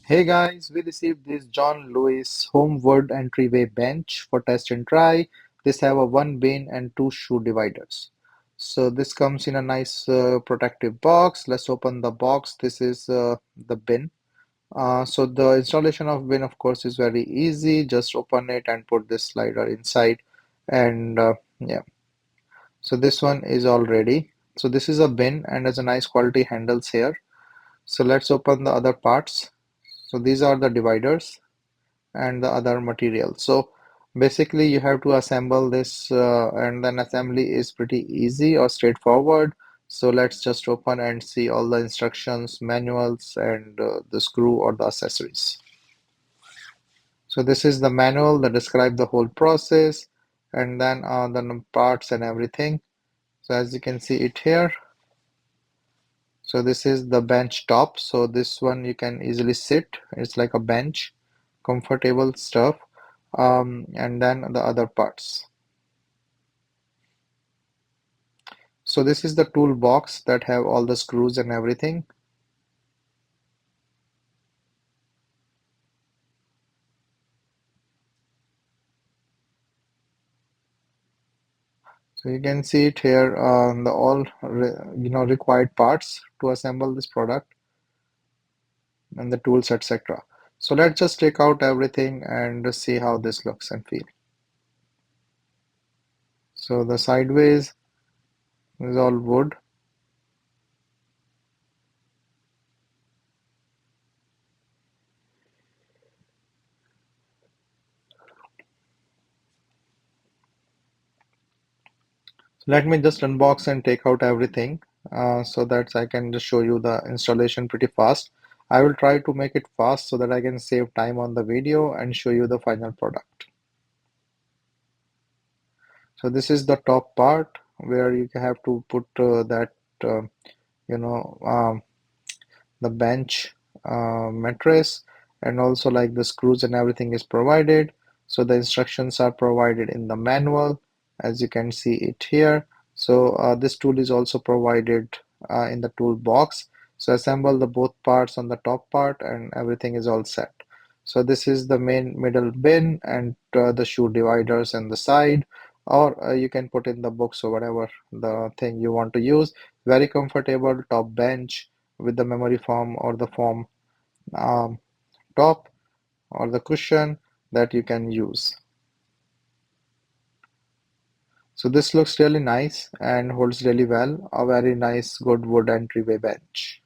Hey guys, we received this John Lewis Homewood entryway bench for test and try. This have a one bin and two shoe dividers. So this comes in a nice protective box. Let's open the box. This is the bin. So the installation of bin of course is very easy. Just open it and put this slider inside and yeah. So this one is all ready. So this is a bin and has a nice quality handles here. So let's open the other parts. So these are the dividers and the other material. So basically you have to assemble this and then assembly is pretty easy or straightforward. So let's just open and see all the instructions, manuals and the screw or the accessories. So this is the manual that describe the whole process and then the parts and everything. So as you can see it here, so this is the bench top. So this one you can easily sit. It's like a bench, comfortable stuff. And then the other parts. So this is the toolbox that have all the screws and everything. So you can see it here, the all required parts to assemble this product and the tools, etc. So let's just take out everything and see how this looks and feel. So the sideways is all wood. Let me just unbox and take out everything so that I can just show you the installation pretty fast. I will try to make it fast so that I can save time on the video and show you the final product. So this is the top part where you have to put that uh, you know um, the bench mattress, and also like the screws and everything is provided. So the instructions are provided in the manual as you can see it here. So this tool is also provided in the toolbox. So assemble the both parts on the top part and everything is all set. So this is the main middle bin and the shoe dividers and the side, or you can put in the books or whatever the thing you want to use. Very comfortable top bench with the memory foam or the foam um, top or the cushion that you can use. So this looks really nice and holds really well. A very nice good wood entryway bench.